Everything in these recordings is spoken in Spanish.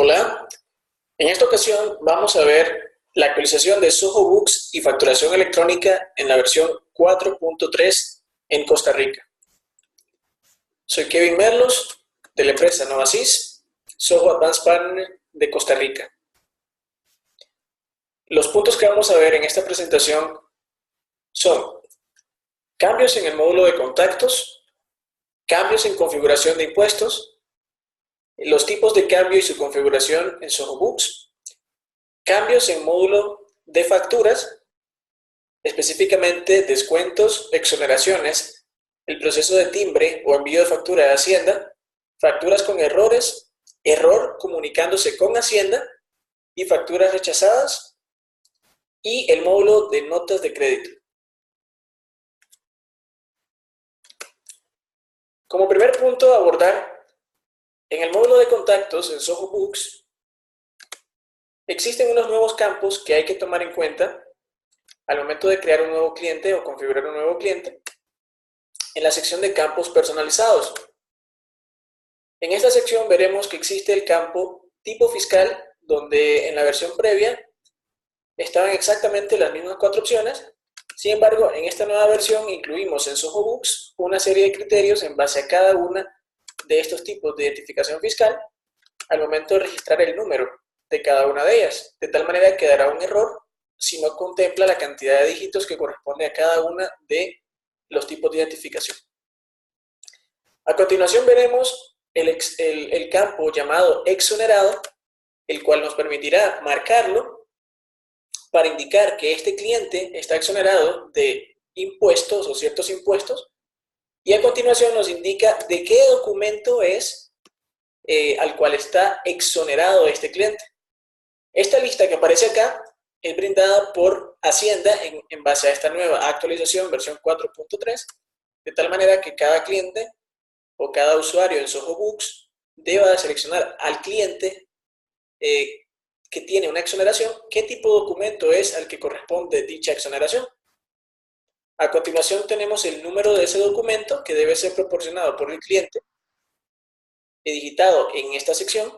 Hola, en esta ocasión vamos a ver la actualización de Soho Books y facturación electrónica en la versión 4.3 en Costa Rica. Soy Kevin Merlos de la empresa Novasys, Soho Advanced Partner de Costa Rica. Los puntos que vamos a ver en esta presentación son cambios en el módulo de contactos, cambios en configuración de impuestos, los tipos de cambio y su configuración en Soho Books, cambios en módulo de facturas, específicamente descuentos, exoneraciones, el proceso de timbre o envío de factura de Hacienda, facturas con errores, error comunicándose con Hacienda y facturas rechazadas, y el módulo de notas de crédito. Como primer punto a abordar, en el módulo de contactos en Soho Books existen unos nuevos campos que hay que tomar en cuenta al momento de crear un nuevo cliente o configurar un nuevo cliente en la sección de campos personalizados. En esta sección veremos que existe el campo tipo fiscal, donde en la versión previa estaban exactamente las mismas 4 opciones. Sin embargo, en esta nueva versión incluimos en Soho Books una serie de criterios en base a cada una de estos tipos de identificación fiscal al momento de registrar el número de cada una de ellas, de tal manera que dará un error si no contempla la cantidad de dígitos que corresponde a cada una de los tipos de identificación. A continuación veremos el campo llamado exonerado, el cual nos permitirá marcarlo para indicar que este cliente está exonerado de impuestos o ciertos impuestos, y a continuación nos indica de qué documento es al cual está exonerado este cliente. Esta lista que aparece acá es brindada por Hacienda en base a esta nueva actualización, versión 4.3, de tal manera que cada cliente o cada usuario en Soho Books deba seleccionar al cliente que tiene una exoneración, qué tipo de documento es al que corresponde dicha exoneración. A continuación tenemos el número de ese documento que debe ser proporcionado por el cliente, digitado en esta sección,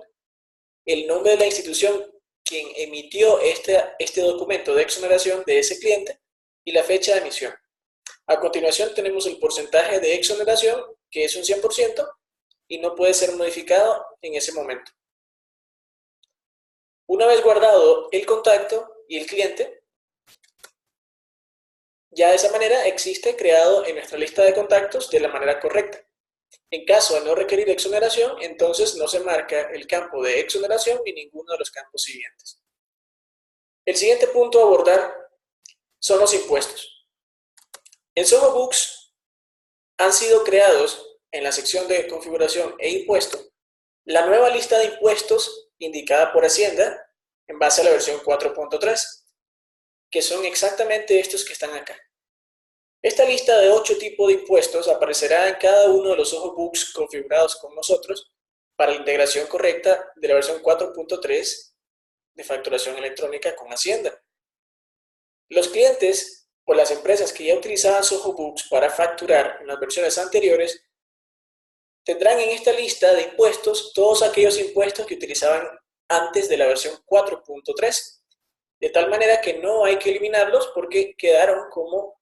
el nombre de la institución quien emitió este documento de exoneración de ese cliente y la fecha de emisión. A continuación tenemos el porcentaje de exoneración, que es un 100% y no puede ser modificado en ese momento. Una vez guardado el contacto y el cliente, ya de esa manera existe creado en nuestra lista de contactos de la manera correcta. En caso de no requerir exoneración, entonces no se marca el campo de exoneración ni ninguno de los campos siguientes. El siguiente punto a abordar son los impuestos. En Soho Books han sido creados en la sección de configuración e impuesto la nueva lista de impuestos indicada por Hacienda en base a la versión 4.3, que son exactamente estos que están acá. Esta lista de 8 tipos de impuestos aparecerá en cada uno de los Soho Books configurados con nosotros para la integración correcta de la versión 4.3 de facturación electrónica con Hacienda. Los clientes o las empresas que ya utilizaban Soho Books para facturar en las versiones anteriores tendrán en esta lista de impuestos todos aquellos impuestos que utilizaban antes de la versión 4.3, de tal manera que no hay que eliminarlos porque quedaron como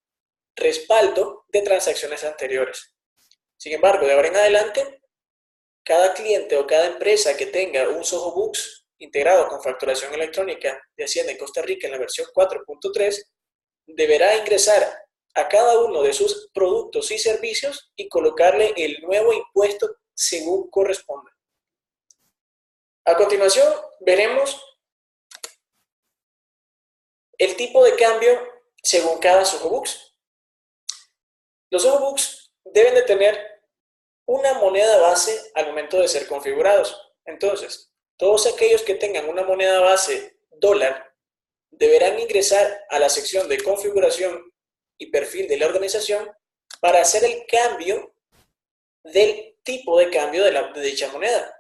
respaldo de transacciones anteriores. Sin embargo, de ahora en adelante, cada cliente o cada empresa que tenga un Soho Books integrado con facturación electrónica de Hacienda en Costa Rica en la versión 4.3 deberá ingresar a cada uno de sus productos y servicios y colocarle el nuevo impuesto según corresponda. A continuación veremos el tipo de cambio según cada Soho Books. Los Soho Books deben de tener una moneda base al momento de ser configurados. Entonces, todos aquellos que tengan una moneda base dólar deberán ingresar a la sección de configuración y perfil de la organización para hacer el cambio del tipo de cambio de dicha moneda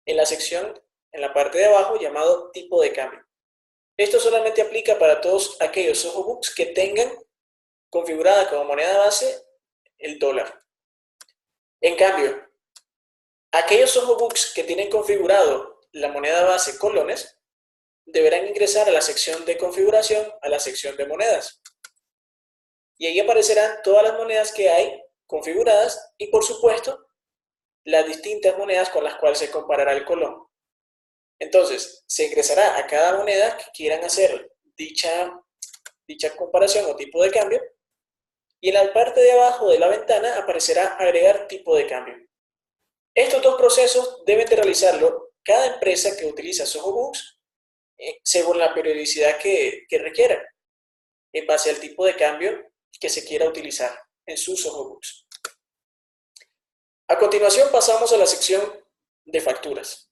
en la sección en la parte de abajo llamado tipo de cambio. Esto solamente aplica para todos aquellos Soho Books que tengan configurada como moneda base el dólar. En cambio, aquellos Soho Books que tienen configurado la moneda base colones, deberán ingresar a la sección de configuración, a la sección de monedas. Y ahí aparecerán todas las monedas que hay configuradas y, por supuesto, las distintas monedas con las cuales se comparará el colón. Entonces, se ingresará a cada moneda que quieran hacer dicha comparación o tipo de cambio, y en la parte de abajo de la ventana aparecerá agregar tipo de cambio. Estos dos procesos deben de realizarlo cada empresa que utiliza Zoho Books según la periodicidad que requiera, en base al tipo de cambio que se quiera utilizar en su Zoho Books. A continuación pasamos a la sección de facturas.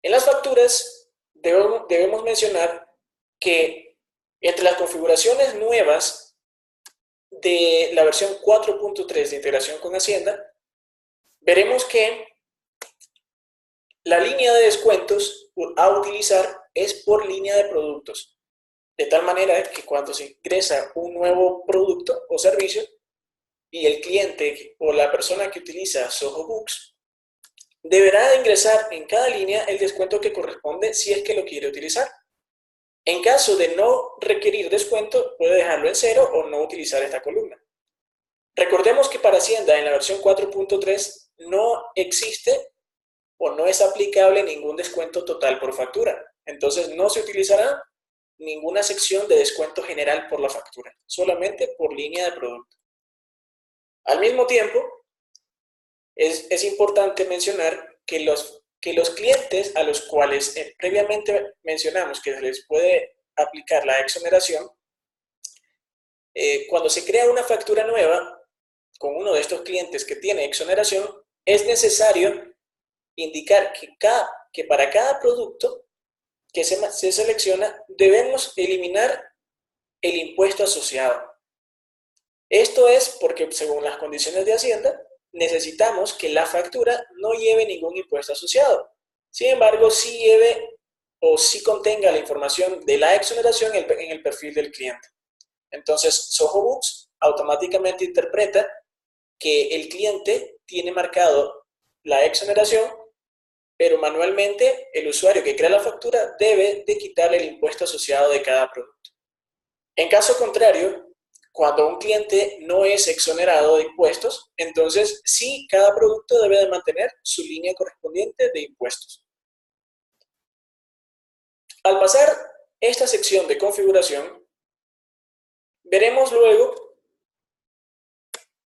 En las facturas debemos mencionar que entre las configuraciones nuevas de la versión 4.3 de integración con Hacienda, veremos que la línea de descuentos a utilizar es por línea de productos, de tal manera que cuando se ingresa un nuevo producto o servicio y el cliente o la persona que utiliza Zoho Books deberá ingresar en cada línea el descuento que corresponde si es que lo quiere utilizar. En caso de no requerir descuento, puede dejarlo en cero o no utilizar esta columna. Recordemos que para Hacienda en la versión 4.3 no existe o no es aplicable ningún descuento total por factura. Entonces no se utilizará ninguna sección de descuento general por la factura, solamente por línea de producto. Al mismo tiempo, es importante mencionar que los clientes a los cuales previamente mencionamos que se les puede aplicar la exoneración, cuando se crea una factura nueva con uno de estos clientes que tiene exoneración, es necesario indicar que para cada producto que se selecciona debemos eliminar el impuesto asociado. Esto es porque, según las condiciones de Hacienda, necesitamos que la factura no lleve ningún impuesto asociado. Sin embargo, sí lleve o sí contenga la información de la exoneración en el perfil del cliente. Entonces, Zoho Books automáticamente interpreta que el cliente tiene marcado la exoneración, pero manualmente el usuario que crea la factura debe de quitarle el impuesto asociado de cada producto. En caso contrario, cuando un cliente no es exonerado de impuestos, entonces sí, cada producto debe de mantener su línea correspondiente de impuestos. Al pasar esta sección de configuración, veremos luego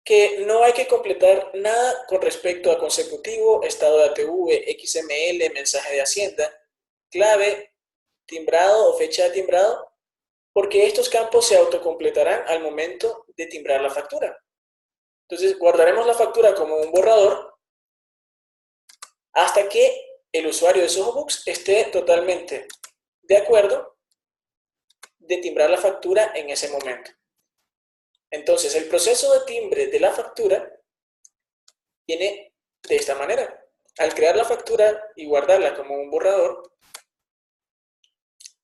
que no hay que completar nada con respecto a consecutivo, estado de ATV, XML, mensaje de Hacienda, clave, timbrado o fecha de timbrado, porque estos campos se autocompletarán al momento de timbrar la factura. Entonces, guardaremos la factura como un borrador hasta que el usuario de Zoho Books esté totalmente de acuerdo de timbrar la factura en ese momento. Entonces, el proceso de timbre de la factura viene de esta manera. Al crear la factura y guardarla como un borrador,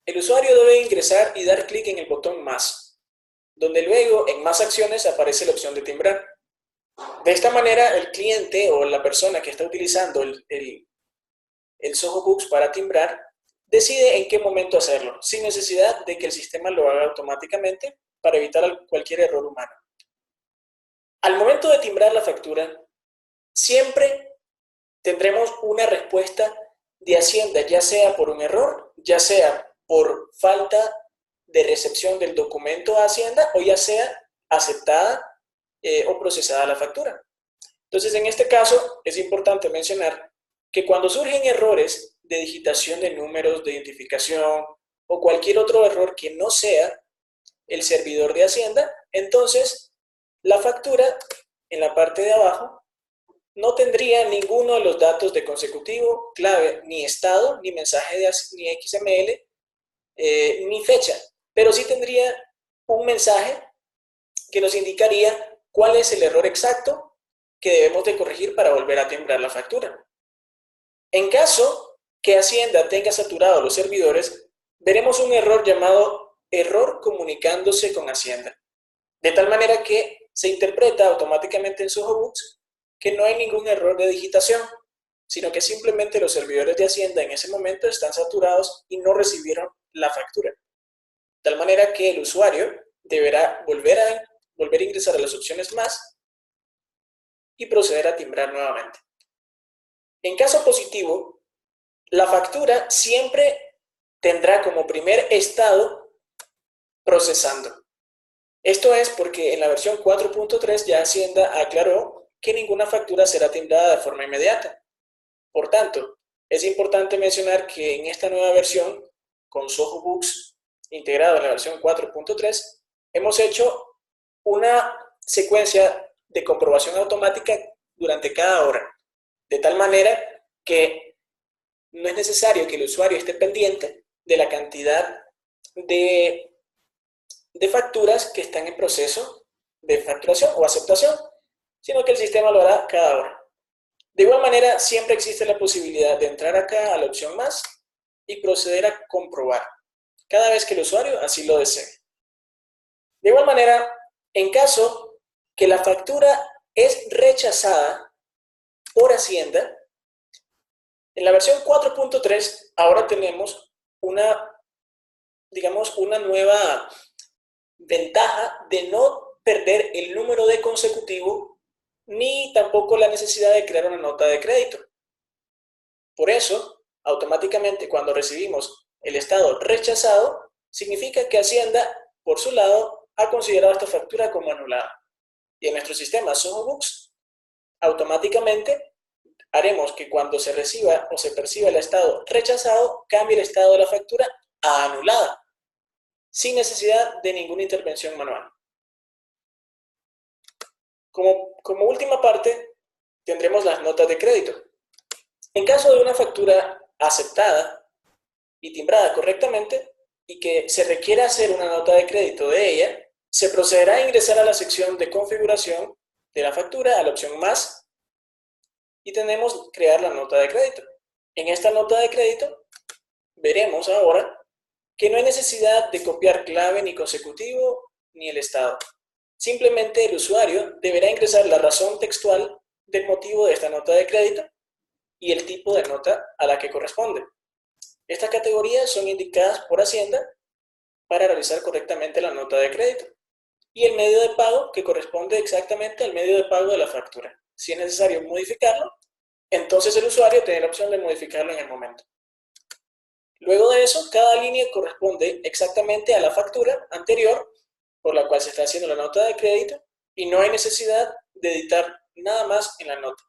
el usuario debe ingresar y dar clic en el botón Más, donde luego en Más acciones aparece la opción de timbrar. De esta manera, el cliente o la persona que está utilizando el Zoho Books para timbrar decide en qué momento hacerlo, sin necesidad de que el sistema lo haga automáticamente para evitar cualquier error humano. Al momento de timbrar la factura, siempre tendremos una respuesta de Hacienda, ya sea por un error, ya sea por falta de recepción del documento a Hacienda o ya sea aceptada o procesada la factura. Entonces, en este caso, es importante mencionar que cuando surgen errores de digitación de números de identificación o cualquier otro error que no sea el servidor de Hacienda, entonces la factura en la parte de abajo no tendría ninguno de los datos de consecutivo, clave, ni estado, ni mensaje ni XML, ni fecha, pero sí tendría un mensaje que nos indicaría cuál es el error exacto que debemos de corregir para volver a timbrar la factura. En caso que Hacienda tenga saturado los servidores, veremos un error llamado error comunicándose con Hacienda, de tal manera que se interpreta automáticamente en Zoho Books que no hay ningún error de digitación, sino que simplemente los servidores de Hacienda en ese momento están saturados y no recibieron la factura. De tal manera que el usuario deberá volver a ingresar a las opciones más y proceder a timbrar nuevamente. En caso positivo, la factura siempre tendrá como primer estado procesando. Esto es porque en la versión 4.3 ya Hacienda aclaró que ninguna factura será timbrada de forma inmediata. Por tanto, es importante mencionar que en esta nueva versión, con Zoho Books integrado en la versión 4.3, hemos hecho una secuencia de comprobación automática durante cada hora, de tal manera que no es necesario que el usuario esté pendiente de la cantidad de facturas que están en proceso de facturación o aceptación, sino que el sistema lo hará cada hora. De igual manera, siempre existe la posibilidad de entrar acá a la opción más y proceder a comprobar, cada vez que el usuario así lo desee. De igual manera, en caso que la factura es rechazada por Hacienda, en la versión 4.3 ahora tenemos una nueva ventaja de no perder el número de consecutivo ni tampoco la necesidad de crear una nota de crédito. Por eso, automáticamente cuando recibimos el estado rechazado, significa que Hacienda, por su lado, ha considerado esta factura como anulada. Y en nuestro sistema Zoho Books, automáticamente haremos que cuando se reciba o se perciba el estado rechazado, cambie el estado de la factura a anulada, sin necesidad de ninguna intervención manual. Como última parte, tendremos las notas de crédito. En caso de una factura aceptada y timbrada correctamente y que se requiera hacer una nota de crédito de ella, se procederá a ingresar a la sección de configuración de la factura, a la opción más, y tenemos crear la nota de crédito. En esta nota de crédito veremos ahora que no hay necesidad de copiar clave ni consecutivo ni el estado. Simplemente el usuario deberá ingresar la razón textual del motivo de esta nota de crédito y el tipo de nota a la que corresponde. Estas categorías son indicadas por Hacienda para realizar correctamente la nota de crédito y el medio de pago que corresponde exactamente al medio de pago de la factura. Si es necesario modificarlo, entonces el usuario tiene la opción de modificarlo en el momento. Luego de eso, cada línea corresponde exactamente a la factura anterior por la cual se está haciendo la nota de crédito y no hay necesidad de editar nada más en la nota.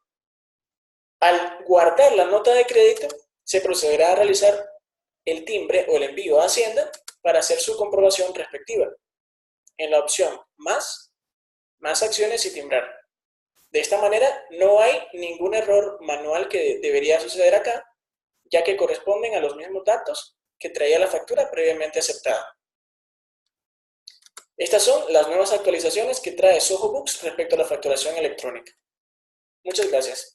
Al guardar la nota de crédito, se procederá a realizar el timbre o el envío a Hacienda para hacer su comprobación respectiva. En la opción más acciones y timbrar. De esta manera, no hay ningún error manual que debería suceder acá, ya que corresponden a los mismos datos que traía la factura previamente aceptada. Estas son las nuevas actualizaciones que trae Zoho Books respecto a la facturación electrónica. Muchas gracias.